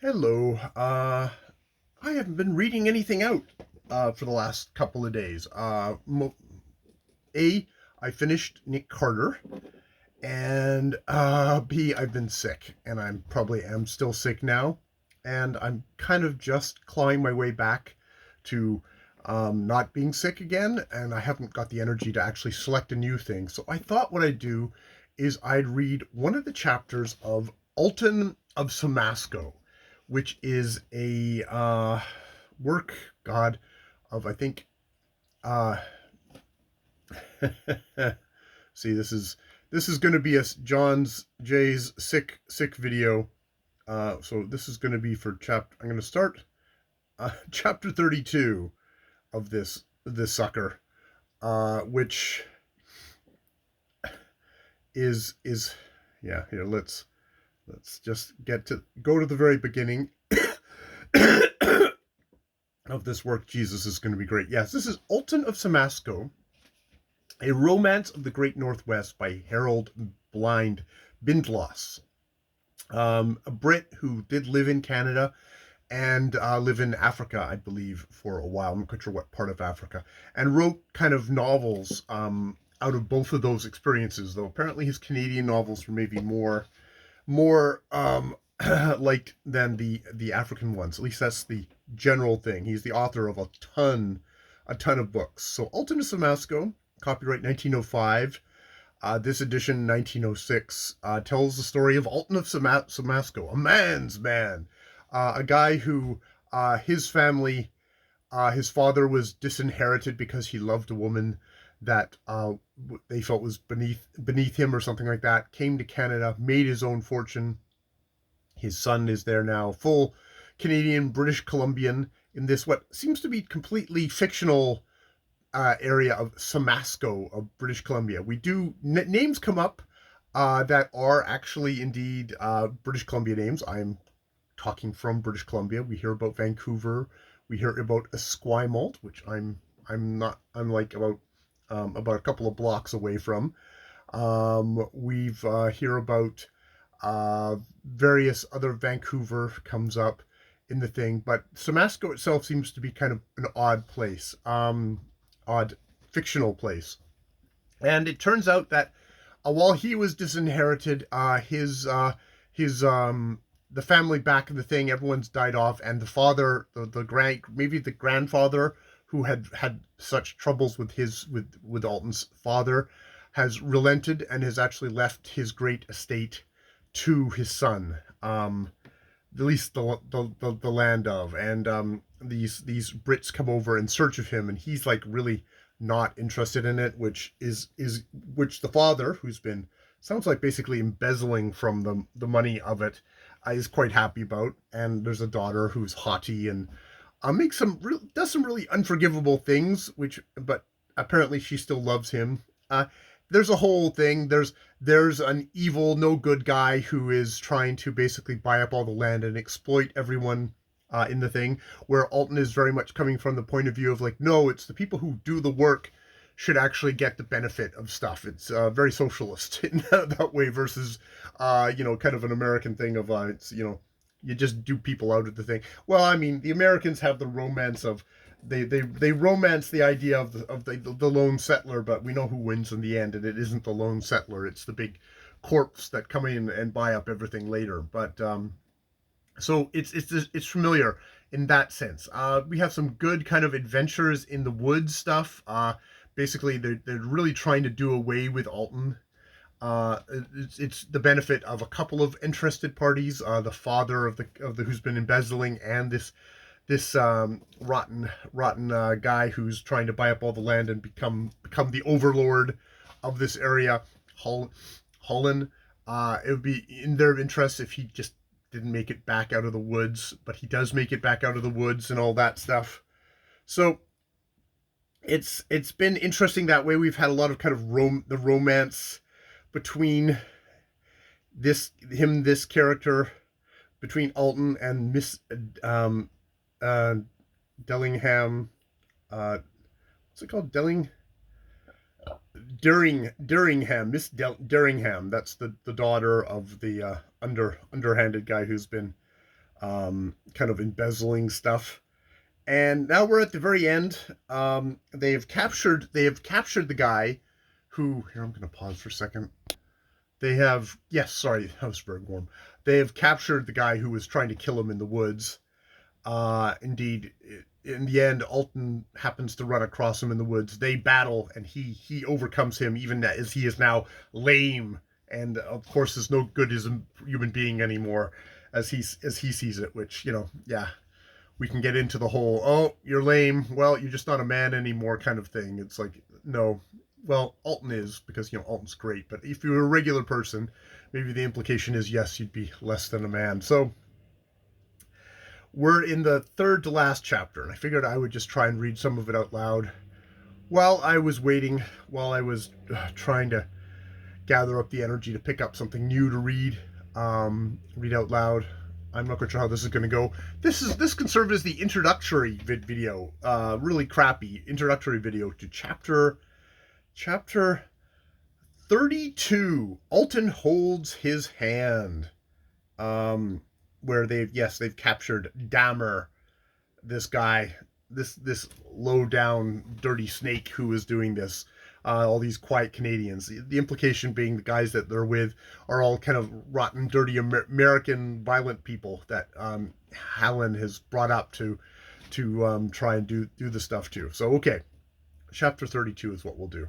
Hello. I haven't been reading anything out for the last couple of days. A, I finished Nick Carter, and B, I've been sick, and I'm probably am still sick now, and I'm kind of just clawing my way back to not being sick again, and I haven't got the energy to actually select a new thing. So I thought what I'd do is I'd read one of the chapters of Alton of Samasco, which is a work, God, of I think. Uh, See, this is going to be a John's Jay's sick video. So this is going to be for chapter. I'm going to start chapter 32 of this sucker, which is yeah. Here, let's just go to the very beginning of this work. Jesus is going to be great. Yes, this is Alton of Samasco, A Romance of the Great Northwest by Harold Blind Bindloss, a Brit who did live in Canada and live in Africa, I believe, for a while. I'm not quite sure what part of Africa, and wrote kind of novels out of both of those experiences. Though apparently his Canadian novels were maybe more liked than the African ones. At least that's the general thing. He's the author of a ton of books. So Alton of Samasco, copyright 1905. This edition, 1906, tells the story of Alton of Samasco, a man's man, a guy who his family, his father was disinherited because he loved a woman that they felt was beneath him or something like that. Came to Canada, made his own fortune. His son is there now, full Canadian, British Columbian, in this what seems to be completely fictional area of Samasco of British Columbia. We do names come up that are actually indeed British Columbia names. I'm talking from British Columbia. We hear about Vancouver. We hear about Esquimalt, which I'm like about a couple of blocks away from. We've hear about various other. Vancouver comes up in the thing, but Samasco itself seems to be kind of an odd place, odd fictional place. And it turns out that while he was disinherited, his the family back in the thing, everyone's died off, and the father, maybe the grandfather who had such troubles with with Alton's father, has relented and has actually left his great estate to his son, at least the land of, and these Brits come over in search of him, and he's like really not interested in it, which which the father, who's been, sounds like basically embezzling from the money of it, is quite happy about. And there's a daughter who's haughty and does some really unforgivable things, but apparently she still loves him. There's a whole thing. There's an evil, no good guy who is trying to basically buy up all the land and exploit everyone in the thing. Where Alton is very much coming from the point of view of like, no, it's the people who do the work should actually get the benefit of stuff. It's very socialist in that way versus, kind of an American thing of it's you just do people out of the thing. Well, I mean, the Americans have the romance of they romance the idea of the lone settler, but we know who wins in the end, and it isn't the lone settler; it's the big corps that come in and buy up everything later. But so it's familiar in that sense. We have some good kind of adventures in the woods stuff. Basically, they're really trying to do away with Alton. It's the benefit of a couple of interested parties, the father of the who's been embezzling, and this rotten guy who's trying to buy up all the land and become the overlord of this area, Holland. It would be in their interest if he just didn't make it back out of the woods, but he does make it back out of the woods and all that stuff. So it's been interesting that way. We've had a lot of kind of the romance between this character, between Alton and Miss Dellingham. What's it called? Derringham. Miss Derringham. That's the daughter of the underhanded guy who's been kind of embezzling stuff. And now we're at the very end. They have captured the guy who, here, I'm going to pause for a second. They have, yes, sorry, that was very warm. They have captured the guy who was trying to kill him in the woods. Indeed, in the end, Alton happens to run across him in the woods. They battle, and he overcomes him, even as he is now lame, and of course is no good as a human being anymore, as he sees it. Which, you know, yeah, we can get into the whole, oh, you're lame, well, you're just not a man anymore kind of thing. It's like, no, well, Alton is, because, you know, Alton's great, but if you were a regular person, maybe the implication is, yes, you'd be less than a man. So we're in the third to last chapter, and I figured I would just try and read some of it out loud while I was waiting, while I was trying to gather up the energy to pick up something new to read out loud. I'm not quite sure how this is going to go. This can serve as the introductory video, really crappy introductory video to chapter 32. Alton holds his hand. Where they've captured Dahmer, this guy, this low down dirty snake who is doing this. All these quiet Canadians. The implication being the guys that they're with are all kind of rotten, dirty American violent people that Hallen has brought up to try and do the stuff too. So okay, chapter 32 is what we'll do.